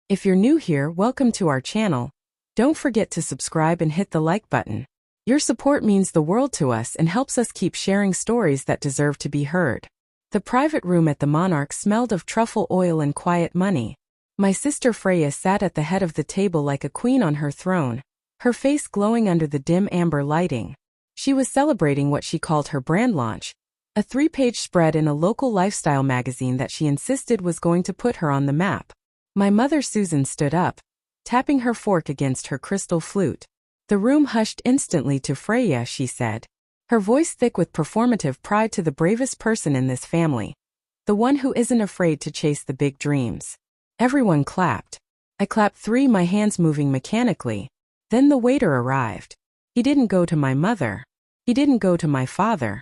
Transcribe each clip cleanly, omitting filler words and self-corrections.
If you're new here, welcome to our channel. Don't forget to subscribe and hit the like button. Your support means the world to us and helps us keep sharing stories that deserve to be heard. The private room at the Monarch smelled of truffle oil and quiet money. My sister Freya sat at the head of the table like a queen on her throne, her face glowing under the dim amber lighting. She was celebrating what she called her brand launch, a 3-page spread in a local lifestyle magazine that she insisted was going to put her on the map. My mother Susan stood up, tapping her fork against her crystal flute. The room hushed instantly to Freya, she said, her voice thick with performative pride, to the bravest person in this family, the one who isn't afraid to chase the big dreams. Everyone clapped. I clapped 3, my hands moving mechanically. Then the waiter arrived. He didn't go to my mother. He didn't go to my father.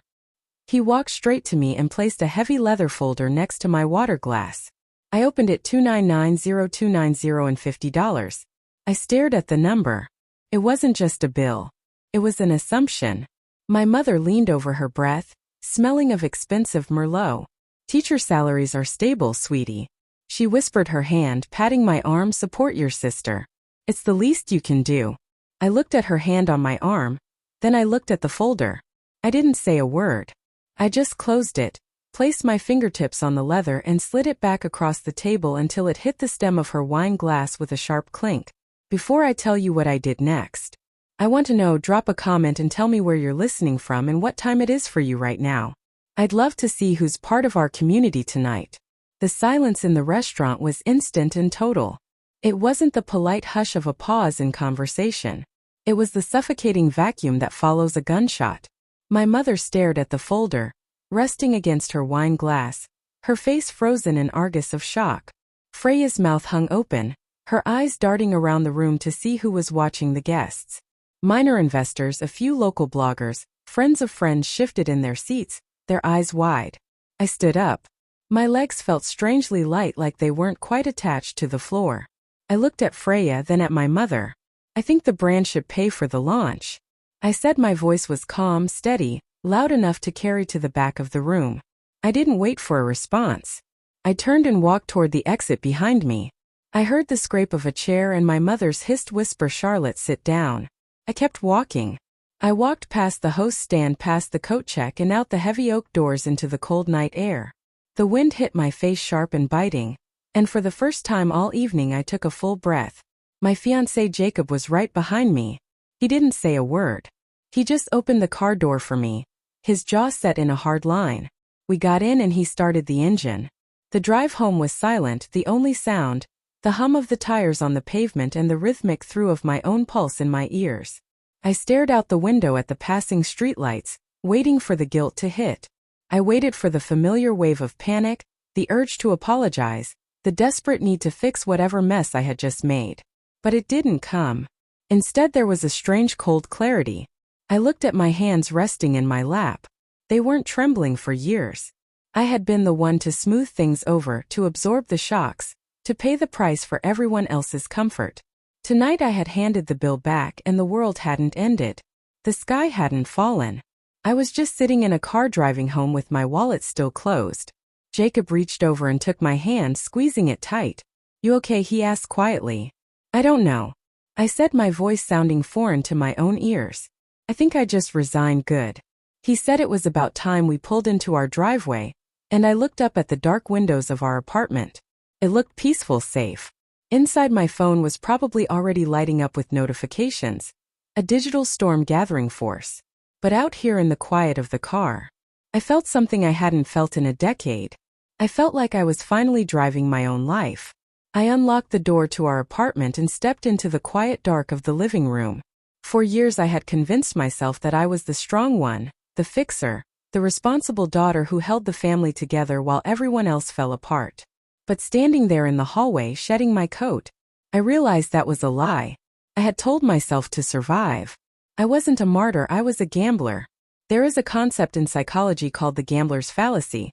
He walked straight to me and placed a heavy leather folder next to my water glass. I opened it. $2990290 and $50. I stared at the number. It wasn't just a bill. It was an assumption. My mother leaned over her breath, smelling of expensive Merlot. Teacher salaries are stable, sweetie. She whispered, her hand patting my arm. Support your sister. It's the least you can do. I looked at her hand on my arm, then I looked at the folder. I didn't say a word. I just closed it, placed my fingertips on the leather and slid it back across the table until it hit the stem of her wine glass with a sharp clink. Before I tell you what I did next, I want to know, drop a comment and tell me where you're listening from and what time it is for you right now. I'd love to see who's part of our community tonight. The silence in the restaurant was instant and total. It wasn't the polite hush of a pause in conversation. It was the suffocating vacuum that follows a gunshot. My mother stared at the folder, resting against her wine glass, her face frozen in argus of shock. Freya's mouth hung open, her eyes darting around the room to see who was watching the guests. Minor investors, a few local bloggers, friends of friends shifted in their seats, their eyes wide. I stood up. My legs felt strangely light, like they weren't quite attached to the floor. I looked at Freya, then at my mother. I think the brand should pay for the launch. I said. My voice was calm, steady, loud enough to carry to the back of the room. I didn't wait for a response. I turned and walked toward the exit behind me. I heard the scrape of a chair and my mother's hissed whisper, "Charlotte, sit down." I kept walking. I walked past the host stand, past the coat check and out the heavy oak doors into the cold night air. The wind hit my face sharp and biting, and for the first time all evening I took a full breath. My fiancé Jacob was right behind me. He didn't say a word. He just opened the car door for me, his jaw set in a hard line. We got in and he started the engine. The drive home was silent, the only sound, the hum of the tires on the pavement and the rhythmic through of my own pulse in my ears. I stared out the window at the passing streetlights, waiting for the guilt to hit. I waited for the familiar wave of panic, the urge to apologize, the desperate need to fix whatever mess I had just made. But it didn't come. Instead, there was a strange cold clarity. I looked at my hands resting in my lap. They weren't trembling for years. I had been the one to smooth things over, to absorb the shocks, to pay the price for everyone else's comfort. Tonight I had handed the bill back and the world hadn't ended. The sky hadn't fallen. I was just sitting in a car driving home with my wallet still closed. Jacob reached over and took my hand, squeezing it tight. "You okay?" he asked quietly. "I don't know," I said, my voice sounding foreign to my own ears. "I think I just resigned." "Good." He said. It was about time we pulled into our driveway, and I looked up at the dark windows of our apartment. It looked peaceful, safe. Inside, my phone was probably already lighting up with notifications, a digital storm gathering force. But out here in the quiet of the car, I felt something I hadn't felt in a decade. I felt like I was finally driving my own life. I unlocked the door to our apartment and stepped into the quiet dark of the living room. For years I had convinced myself that I was the strong one, the fixer, the responsible daughter who held the family together while everyone else fell apart. But standing there in the hallway, shedding my coat, I realized that was a lie. I had told myself to survive. I wasn't a martyr, I was a gambler. There is a concept in psychology called the gambler's fallacy,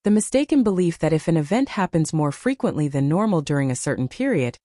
the mistaken belief that if an event happens more frequently than normal during a certain period,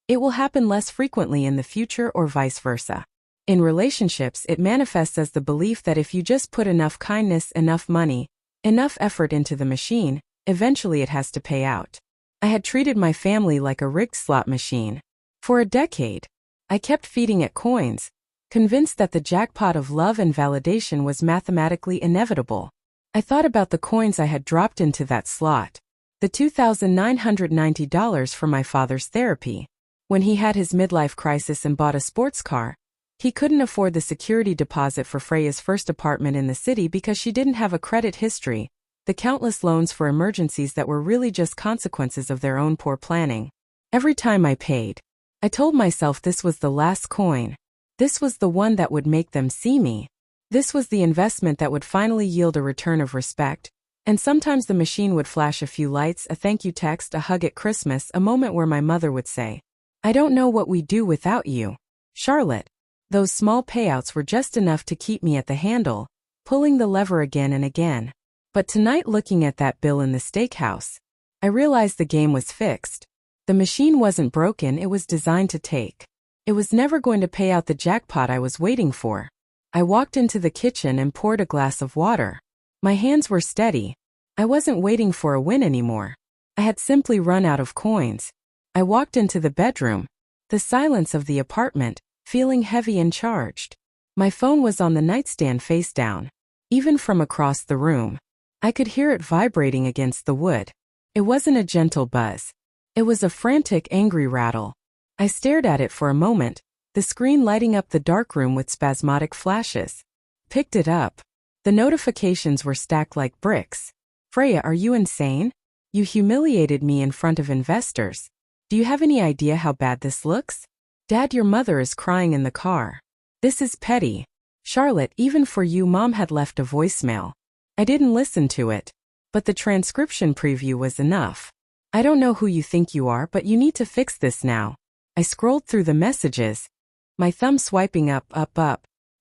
it will happen less frequently in the future or vice versa. In relationships, it manifests as the belief that if you just put enough kindness, enough money, enough effort into the machine, eventually it has to pay out. I had treated my family like a rigged slot machine. For a decade, I kept feeding it coins, convinced that the jackpot of love and validation was mathematically inevitable. I thought about the coins I had dropped into that slot. The $2,990 for my father's therapy. When he had his midlife crisis and bought a sports car, he couldn't afford the security deposit for Freya's first apartment in the city because she didn't have a credit history, the countless loans for emergencies that were really just consequences of their own poor planning. Every time I paid, I told myself this was the last coin. This was the one that would make them see me. This was the investment that would finally yield a return of respect, and sometimes the machine would flash a few lights, a thank you text, a hug at Christmas, a moment where my mother would say, "I don't know what we'd do without you, Charlotte." Those small payouts were just enough to keep me at the handle, pulling the lever again and again. But tonight, looking at that bill in the steakhouse, I realized the game was fixed. The machine wasn't broken, it was designed to take. It was never going to pay out the jackpot I was waiting for. I walked into the kitchen and poured a glass of water. My hands were steady. I wasn't waiting for a win anymore. I had simply run out of coins. I walked into the bedroom. The silence of the apartment, feeling heavy and charged. My phone was on the nightstand face down. Even from across the room, I could hear it vibrating against the wood. It wasn't a gentle buzz. It was a frantic, angry rattle. I stared at it for a moment, the screen lighting up the darkroom with spasmodic flashes. Picked it up. The notifications were stacked like bricks. "Freya, are you insane? You humiliated me in front of investors. Do you have any idea how bad this looks? Dad, your mother is crying in the car. This is petty. Charlotte, even for you, Mom had left a voicemail. I didn't listen to it, but the transcription preview was enough. I don't know who you think you are, but you need to fix this now." I scrolled through the messages, my thumb swiping up.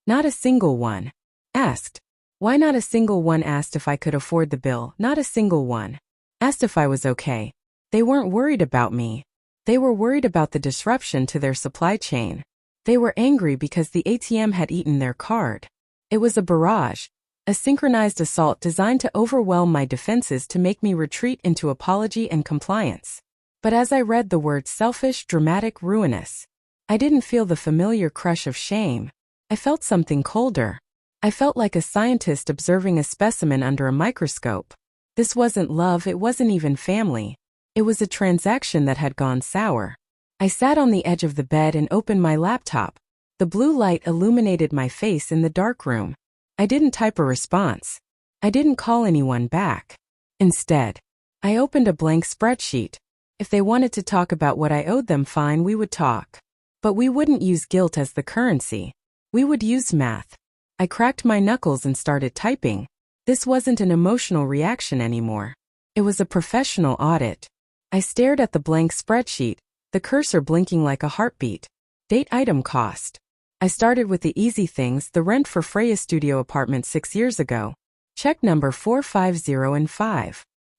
Not a single one. Asked. Why not a single one? Asked if I could afford the bill. Not a single one. Asked if I was okay. They weren't worried about me. They were worried about the disruption to their supply chain. They were angry because the ATM had eaten their card. It was a barrage, a synchronized assault designed to overwhelm my defenses to make me retreat into apology and compliance. But as I read the words selfish, dramatic, ruinous, I didn't feel the familiar crush of shame. I felt something colder. I felt like a scientist observing a specimen under a microscope. This wasn't love, it wasn't even family. It was a transaction that had gone sour. I sat on the edge of the bed and opened my laptop. The blue light illuminated my face in the dark room. I didn't type a response. I didn't call anyone back. Instead, I opened a blank spreadsheet. If they wanted to talk about what I owed them, fine, we would talk. But we wouldn't use guilt as the currency. We would use math. I cracked my knuckles and started typing. This wasn't an emotional reaction anymore. It was a professional audit. I stared at the blank spreadsheet, the cursor blinking like a heartbeat. Date, item, cost. I started with the easy things, the rent for Freya's studio apartment 6 years ago. Check number 450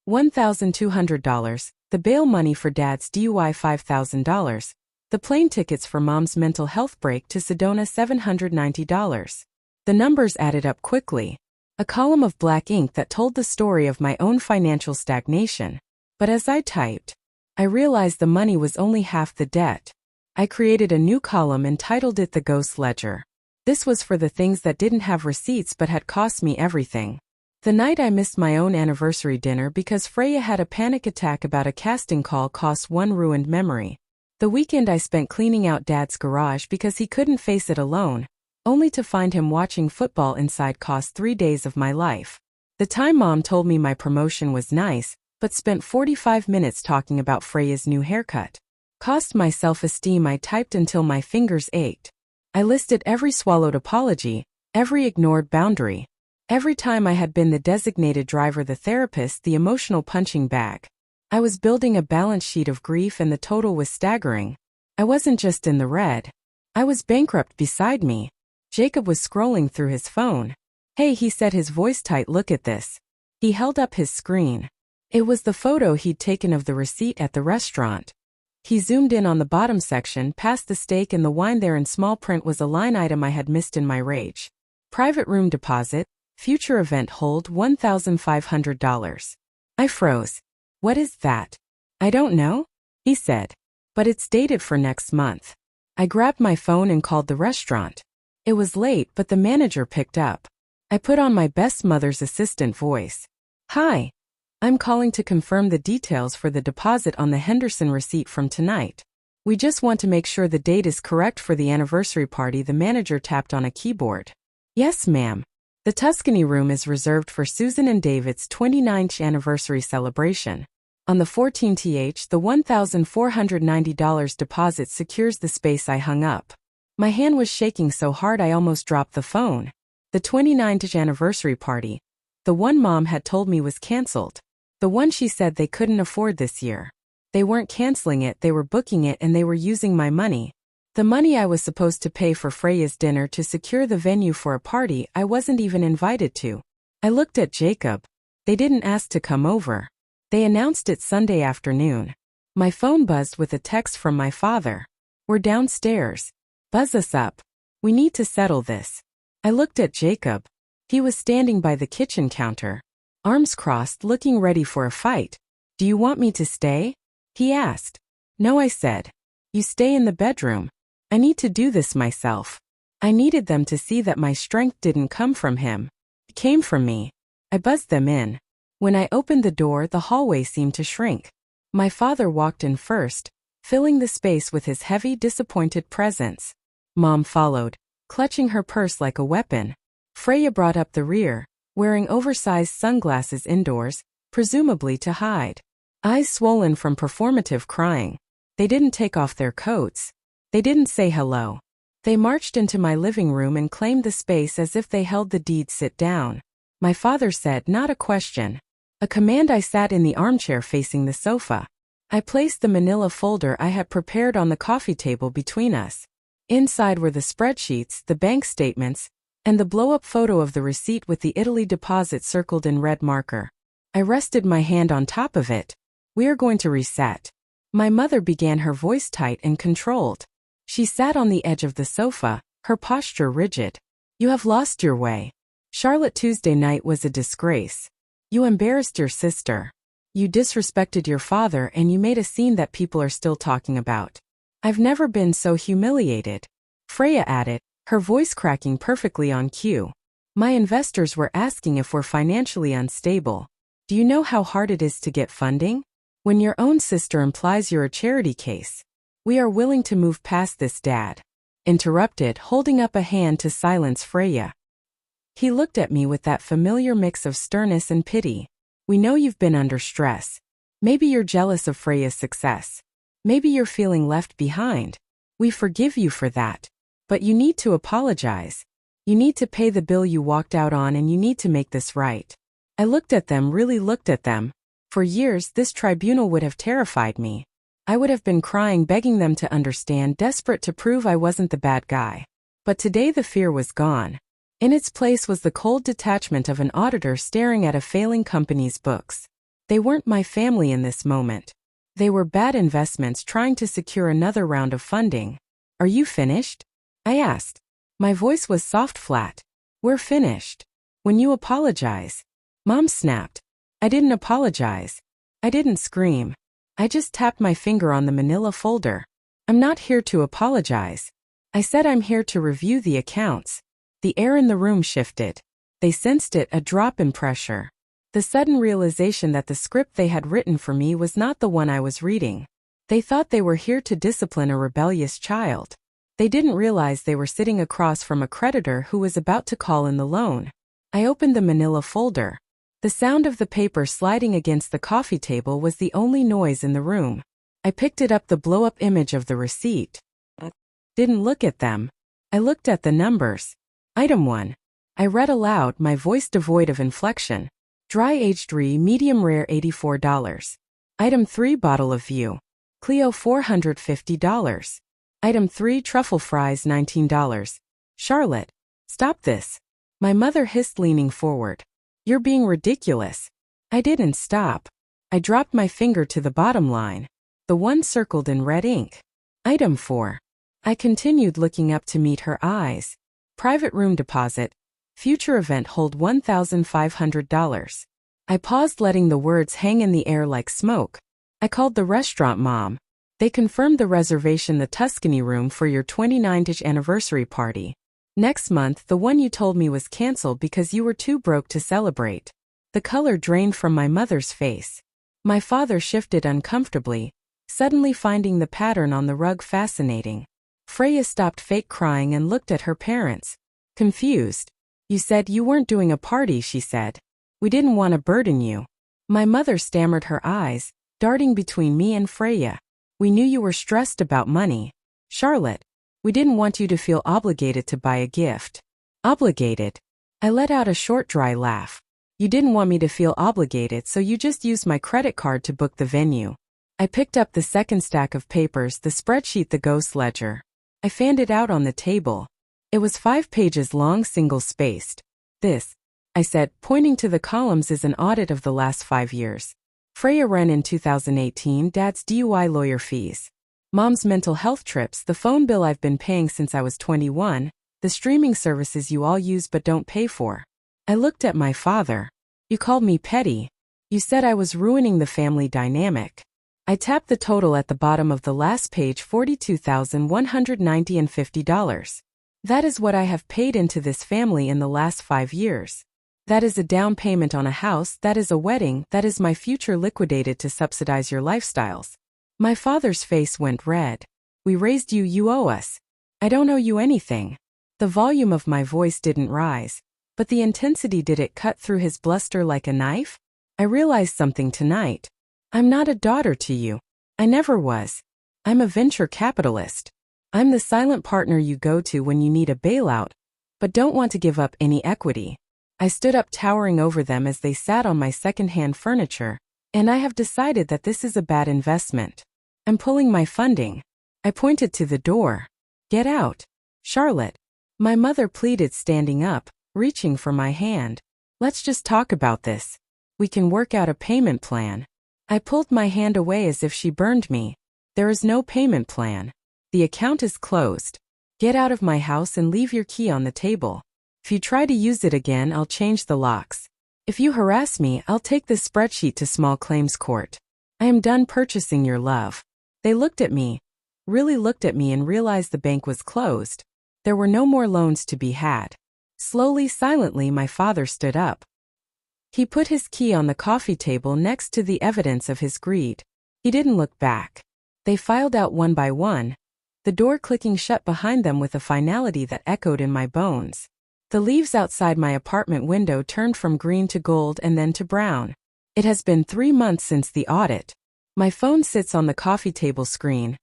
$1,200, the bail money for Dad's DUI $5,000, the plane tickets for Mom's mental health break to Sedona $790. The numbers added up quickly. A column of black ink that told the story of my own financial stagnation. But as I typed, I realized the money was only half the debt. I created a new column and titled it The Ghost Ledger. This was for the things that didn't have receipts but had cost me everything. The night I missed my own anniversary dinner because Freya had a panic attack about a casting call cost one ruined memory. The weekend I spent cleaning out Dad's garage because he couldn't face it alone, only to find him watching football inside cost 3 days of my life. The time Mom told me my promotion was nice, but spent 45 minutes talking about Freya's new haircut. Cost my self-esteem. I typed until my fingers ached. I listed every swallowed apology, every ignored boundary. Every time I had been the designated driver, the therapist, the emotional punching bag. I was building a balance sheet of grief and the total was staggering. I wasn't just in the red. I was bankrupt. Beside me, Jacob was scrolling through his phone. "Hey," he said, his voice tight, "look at this." He held up his screen. It was the photo he'd taken of the receipt at the restaurant. He zoomed in on the bottom section, past the steak and the wine. There in small print was a line item I had missed in my rage. Private room deposit, future event hold $1,500. I froze. What is that? I don't know, he said. But it's dated for next month. I grabbed my phone and called the restaurant. It was late, but the manager picked up. I put on my best mother's assistant voice. Hi. I'm calling to confirm the details for the deposit on the Henderson receipt from tonight. We just want to make sure the date is correct for the anniversary party. The manager tapped on a keyboard. Yes, ma'am. The Tuscany room is reserved for Susan and David's 29th anniversary celebration. On the 14th, the $1,490 deposit secures the space. I hung up. My hand was shaking so hard I almost dropped the phone. The 29th anniversary party, the one Mom had told me was canceled. The one she said they couldn't afford this year. They weren't canceling it, they were booking it, and they were using my money. The money I was supposed to pay for Freya's dinner to secure the venue for a party I wasn't even invited to. I looked at Jacob. They didn't ask to come over. They announced it Sunday afternoon. My phone buzzed with a text from my father. We're downstairs. Buzz us up. We need to settle this. I looked at Jacob. He was standing by the kitchen counter, arms crossed, looking ready for a fight. Do you want me to stay? He asked. No, I said. You stay in the bedroom. I need to do this myself. I needed them to see that my strength didn't come from him. It came from me. I buzzed them in. When I opened the door, the hallway seemed to shrink. My father walked in first, filling the space with his heavy, disappointed presence. Mom followed, clutching her purse like a weapon. Freya brought up the rear, wearing oversized sunglasses indoors, presumably to hide. Eyes swollen from performative crying. They didn't take off their coats. They didn't say hello. They marched into my living room and claimed the space as if they held the deed. Sit down. My father said, not a question. A command. I sat in the armchair facing the sofa. I placed the manila folder I had prepared on the coffee table between us. Inside were the spreadsheets, the bank statements, and the blow-up photo of the receipt with the Italy deposit circled in red marker. I rested my hand on top of it. We are going to reset. My mother began, her voice tight and controlled. She sat on the edge of the sofa, her posture rigid. You have lost your way. Charlotte, Tuesday night was a disgrace. You embarrassed your sister. You disrespected your father, and you made a scene that people are still talking about. I've never been so humiliated. Freya added, her voice cracking perfectly on cue. My investors were asking if we're financially unstable. Do you know how hard it is to get funding? When your own sister implies you're a charity case. We are willing to move past this, Dad. Interrupted, holding up a hand to silence Freya. He looked at me with that familiar mix of sternness and pity. We know you've been under stress. Maybe you're jealous of Freya's success. Maybe you're feeling left behind. We forgive you for that. But you need to apologize. You need to pay the bill you walked out on, and you need to make this right. I looked at them, really looked at them. For years, this tribunal would have terrified me. I would have been crying, begging them to understand, desperate to prove I wasn't the bad guy. But today the fear was gone. In its place was the cold detachment of an auditor staring at a failing company's books. They weren't my family in this moment. They were bad investments trying to secure another round of funding. Are you finished? I asked. My voice was soft, flat. We're finished. When you apologize. Mom snapped. I didn't apologize. I didn't scream. I just tapped my finger on the manila folder. I'm not here to apologize. I said I'm here to review the accounts. The air in the room shifted. They sensed it, a drop in pressure. The sudden realization that the script they had written for me was not the one I was reading. They thought they were here to discipline a rebellious child. They didn't realize they were sitting across from a creditor who was about to call in the loan. I opened the manila folder. The sound of the paper sliding against the coffee table was the only noise in the room. I picked it up, the blow-up image of the receipt. Didn't look at them. I looked at the numbers. Item 1. I read aloud, my voice devoid of inflection. Dry aged rye, medium rare, $84. Item 3, bottle of View Clio, $450. Item 3, truffle fries, $19. Charlotte, stop this. My mother hissed, leaning forward. You're being ridiculous. I didn't stop. I dropped my finger to the bottom line, the one circled in red ink. Item 4. I continued, looking up to meet her eyes. Private room deposit. Future event, hold $1,500. I paused, letting the words hang in the air like smoke. I called the restaurant, Mom. They confirmed the reservation, the Tuscany room for your 29th anniversary party. Next month, the one you told me was canceled because you were too broke to celebrate. The color drained from my mother's face. My father shifted uncomfortably, suddenly finding the pattern on the rug fascinating. Freya stopped fake crying and looked at her parents, confused. You said you weren't doing a party, she said. We didn't want to burden you. My mother stammered, her eyes darting between me and Freya. We knew you were stressed about money, Charlotte. We didn't want you to feel obligated to buy a gift. Obligated? I let out a short, dry laugh. You didn't want me to feel obligated, so you just used my credit card to book the venue. I picked up the second stack of papers, the spreadsheet, the ghost ledger. I fanned it out on the table. It was 5 pages long, single-spaced. This, I said, pointing to the columns, is an audit of the last 5 years. Freya ran in 2018, Dad's DUI lawyer fees. Mom's mental health trips, the phone bill I've been paying since I was 21, the streaming services you all use but don't pay for. I looked at my father. You called me petty. You said I was ruining the family dynamic. I tapped the total at the bottom of the last page, $42,190.50. That is what I have paid into this family in the last 5 years. That is a down payment on a house, that is a wedding, that is my future liquidated to subsidize your lifestyles. My father's face went red. We raised you, you owe us. I don't owe you anything. The volume of my voice didn't rise, but the intensity did. It cut through his bluster like a knife. I realized something tonight. I'm not a daughter to you. I never was. I'm a venture capitalist. I'm the silent partner you go to when you need a bailout, but don't want to give up any equity. I stood up, towering over them as they sat on my second-hand furniture, and I have decided that this is a bad investment. I'm pulling my funding. I pointed to the door. Get out, Charlotte. My mother pleaded, standing up, reaching for my hand. Let's just talk about this. We can work out a payment plan. I pulled my hand away as if she burned me. There is no payment plan. The account is closed. Get out of my house and leave your key on the table. If you try to use it again, I'll change the locks. If you harass me, I'll take this spreadsheet to small claims court. I am done purchasing your love. They looked at me, really looked at me, and realized the bank was closed. There were no more loans to be had. Slowly, silently, my father stood up. He put his key on the coffee table next to the evidence of his greed. He didn't look back. They filed out one by one, the door clicking shut behind them with a finality that echoed in my bones. The leaves outside my apartment window turned from green to gold and then to brown. It has been 3 months since the audit. My phone sits on the coffee table screen.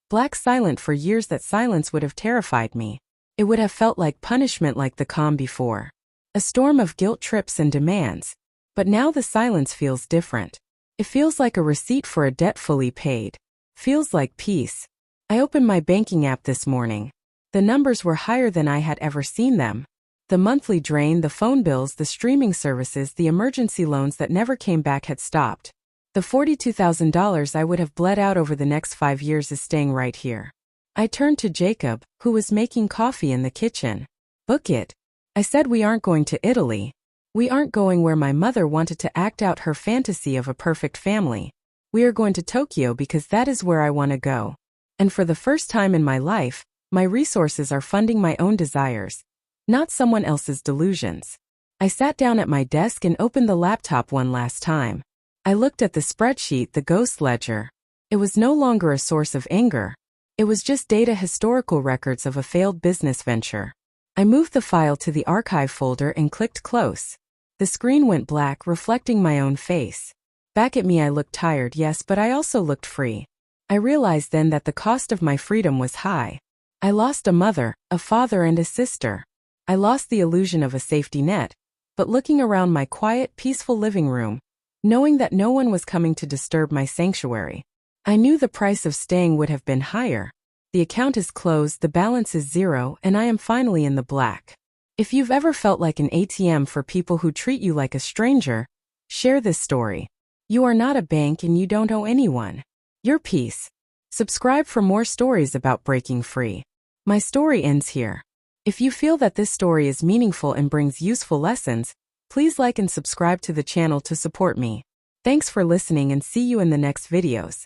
Black, silent for years. That silence would have terrified me. It would have felt like punishment, like the calm before. A storm of guilt trips and demands. But now the silence feels different. It feels like a receipt for a debt fully paid. Feels like peace. I opened my banking app this morning. The numbers were higher than I had ever seen them. The monthly drain, the phone bills, the streaming services, the emergency loans that never came back had stopped. The $42,000 I would have bled out over the next 5 years is staying right here. I turned to Jacob, who was making coffee in the kitchen. Book it. I said, we aren't going to Italy. We aren't going where my mother wanted to act out her fantasy of a perfect family. We are going to Tokyo because that is where I want to go. And for the first time in my life, my resources are funding my own desires, not someone else's delusions. I sat down at my desk and opened the laptop one last time. I looked at the spreadsheet, the ghost ledger. It was no longer a source of anger. It was just data, historical records of a failed business venture. I moved the file to the archive folder and clicked close. The screen went black, reflecting my own face. Back at me, I looked tired, yes, but I also looked free. I realized then that the cost of my freedom was high. I lost a mother, a father, and a sister. I lost the illusion of a safety net, but looking around my quiet, peaceful living room, knowing that no one was coming to disturb my sanctuary, I knew the price of staying would have been higher. The account is closed, the balance is zero, and I am finally in the black. If you've ever felt like an ATM for people who treat you like a stranger, share this story. You are not a bank and you don't owe anyone. Your peace. Subscribe for more stories about breaking free. My story ends here. If you feel that this story is meaningful and brings useful lessons, please like and subscribe to the channel to support me. Thanks for listening and see you in the next videos.